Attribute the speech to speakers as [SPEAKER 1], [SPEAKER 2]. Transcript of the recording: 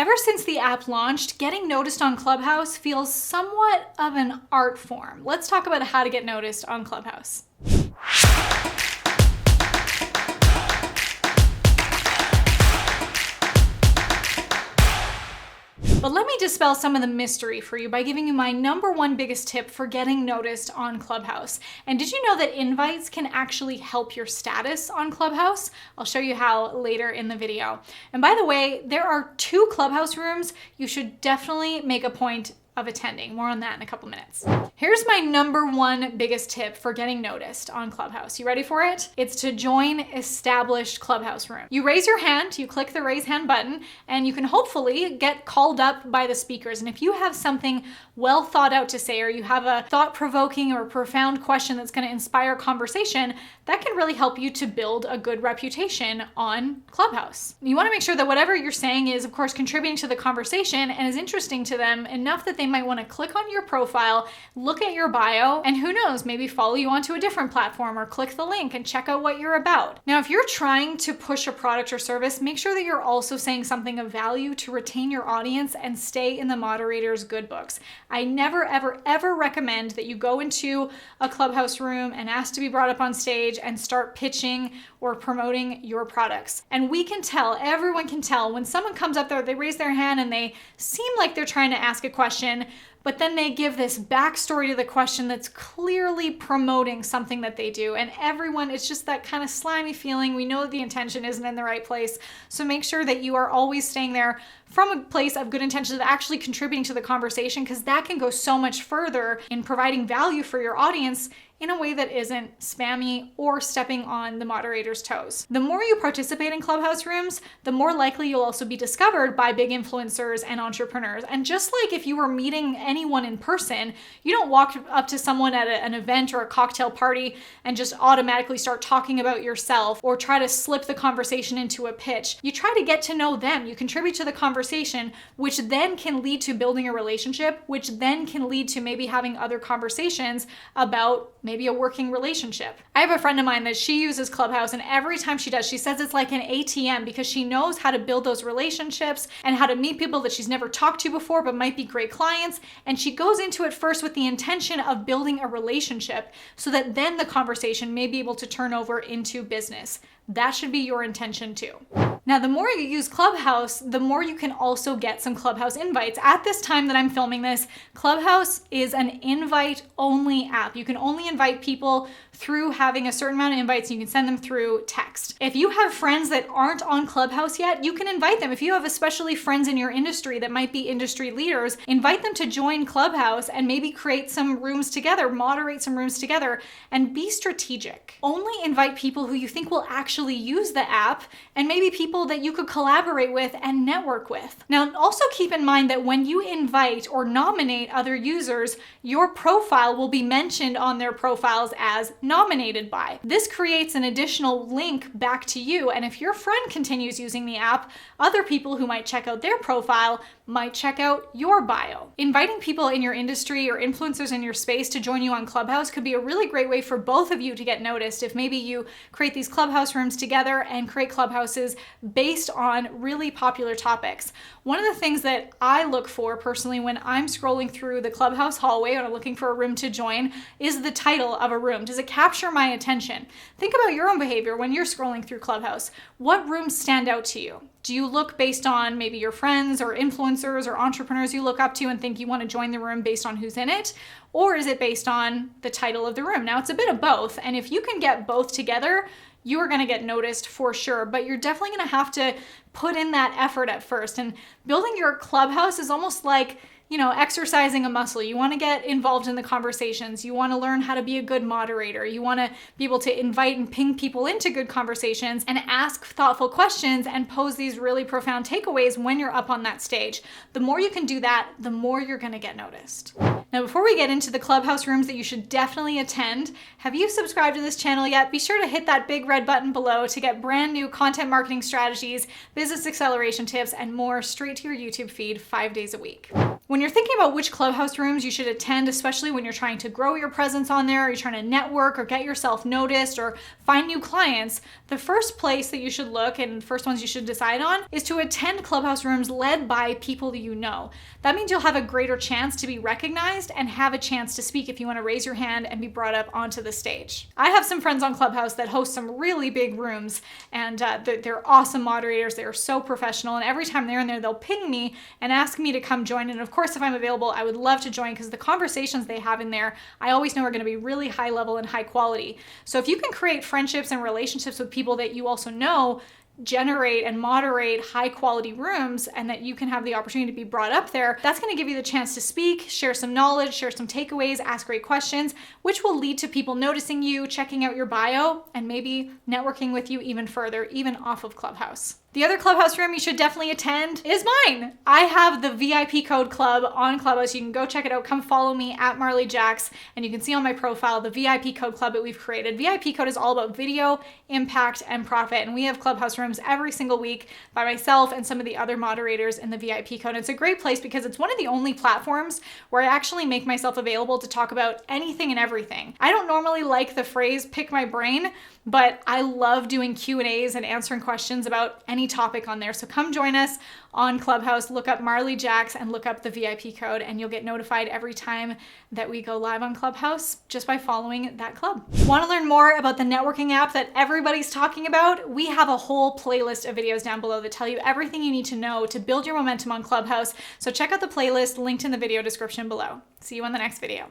[SPEAKER 1] Ever since the app launched, getting noticed on Clubhouse feels somewhat of an art form. Let's talk about how to get noticed on Clubhouse. But let me dispel some of the mystery for you by giving you my number one biggest tip for getting noticed on Clubhouse. And did you know that invites can actually help your status on Clubhouse? I'll show you how later in the video. And by the way, there are 2 Clubhouse rooms you should definitely make a point of attending. More on that in a couple minutes. Here's my number one biggest tip for getting noticed on Clubhouse. You ready for it? It's to join established Clubhouse rooms. You raise your hand, you click the raise hand button, and you can hopefully get called up by the speakers. And if you have something well thought out to say, or you have a thought-provoking or profound question that's going to inspire conversation, that can really help you to build a good reputation on Clubhouse. You want to make sure that whatever you're saying is, of course, contributing to the conversation and is interesting to them enough that they might want to click on your profile, look at your bio, and who knows, maybe follow you onto a different platform or click the link and check out what you're about. Now, if you're trying to push a product or service, make sure that you're also saying something of value to retain your audience and stay in the moderator's good books. I never, ever, ever recommend that you go into a Clubhouse room and ask to be brought up on stage and start pitching or promoting your products. And we can tell, everyone can tell, when someone comes up there, they raise their hand and they seem like they're trying to ask a question, but then they give this backstory to the question that's clearly promoting something that they do. And everyone, it's just that kind of slimy feeling. We know that the intention isn't in the right place. So make sure that you are always staying there from a place of good intention of actually contributing to the conversation, because that can go so much further in providing value for your audience in a way that isn't spammy or stepping on the moderator's toes. The more you participate in Clubhouse rooms, the more likely you'll also be discovered by big influencers and entrepreneurs. And just like if you were meeting anyone in person, you don't walk up to someone at an event or a cocktail party and just automatically start talking about yourself or try to slip the conversation into a pitch. You try to get to know them. You contribute to the conversation, which then can lead to building a relationship, which then can lead to maybe having other conversations about maybe a working relationship. I have a friend of mine that she uses Clubhouse, and every time she does, she says it's like an ATM because she knows how to build those relationships and how to meet people that she's never talked to before but might be great clients. And she goes into it first with the intention of building a relationship so that then the conversation may be able to turn over into business. That should be your intention too. Now, the more you use Clubhouse, the more you can also get some Clubhouse invites. At this time that I'm filming this, Clubhouse is an invite-only app. You can only invite people through having a certain amount of invites. You can send them through text. If you have friends that aren't on Clubhouse yet, you can invite them. If you have especially friends in your industry that might be industry leaders, invite them to join Clubhouse and maybe create some rooms together, moderate some rooms together, and be strategic. Only invite people who you think will actually use the app, and maybe people that you could collaborate with and network with. Now, also keep in mind that when you invite or nominate other users, your profile will be mentioned on their profiles as nominated by. This creates an additional link back to you, and if your friend continues using the app, other people who might check out their profile might check out your bio. Inviting people in your industry or influencers in your space to join you on Clubhouse could be a really great way for both of you to get noticed if maybe you create these Clubhouse rooms together and create Clubhouses based on really popular topics. One of the things that I look for personally when I'm scrolling through the Clubhouse hallway or looking for a room to join is the title of a room. Does it capture my attention? Think about your own behavior when you're scrolling through Clubhouse. What rooms stand out to you? Do you look based on maybe your friends or influencers or entrepreneurs you look up to and think you want to join the room based on who's in it? Or is it based on the title of the room? Now, it's a bit of both, and if you can get both together, you are going to get noticed for sure, but you're definitely going to have to put in that effort at first. And building your Clubhouse is almost like, exercising a muscle. You want to get involved in the conversations. You want to learn how to be a good moderator. You want to be able to invite and ping people into good conversations and ask thoughtful questions and pose these really profound takeaways when you're up on that stage. The more you can do that, the more you're going to get noticed. Now, before we get into the Clubhouse rooms that you should definitely attend, have you subscribed to this channel yet? Be sure to hit that big red button below to get brand new content marketing strategies, business acceleration tips, and more straight to your YouTube feed 5 days a week. When you're thinking about which Clubhouse rooms you should attend, especially when you're trying to grow your presence on there, or you're trying to network or get yourself noticed or find new clients, the first place that you should look and first ones you should decide on is to attend Clubhouse rooms led by people that you know. That means you'll have a greater chance to be recognized and have a chance to speak if you want to raise your hand and be brought up onto the stage. I have some friends on Clubhouse that host some really big rooms, and they're awesome moderators. They are so professional, and every time they're in there, they'll ping me and ask me to come join. And of course, if I'm available, I would love to join because the conversations they have in there, I always know are going to be really high level and high quality. So if you can create friendships and relationships with people that you also know, generate and moderate high quality rooms, and that you can have the opportunity to be brought up there, that's going to give you the chance to speak, share some knowledge, share some takeaways, ask great questions, which will lead to people noticing you, checking out your bio, and maybe networking with you even further, even off of Clubhouse. The other Clubhouse room you should definitely attend is mine. I have the VIP Code Club on Clubhouse. You can go check it out. Come follow me at Marley Jax, and you can see on my profile the VIP Code Club that we've created. VIP Code is all about video, impact, and profit, and we have Clubhouse rooms every single week by myself and some of the other moderators in the VIP Code. It's a great place because it's one of the only platforms where I actually make myself available to talk about anything and everything. I don't normally like the phrase pick my brain, but I love doing Q&As and answering questions about any topic on there. So come join us on Clubhouse, look up Marley Jax and look up the VIP Code, and you'll get notified every time that we go live on Clubhouse just by following that club. Want to learn more about the networking app that everybody's talking about? We have a whole playlist of videos down below that tell you everything you need to know to build your momentum on Clubhouse. So check out the playlist linked in the video description below. See you in the next video.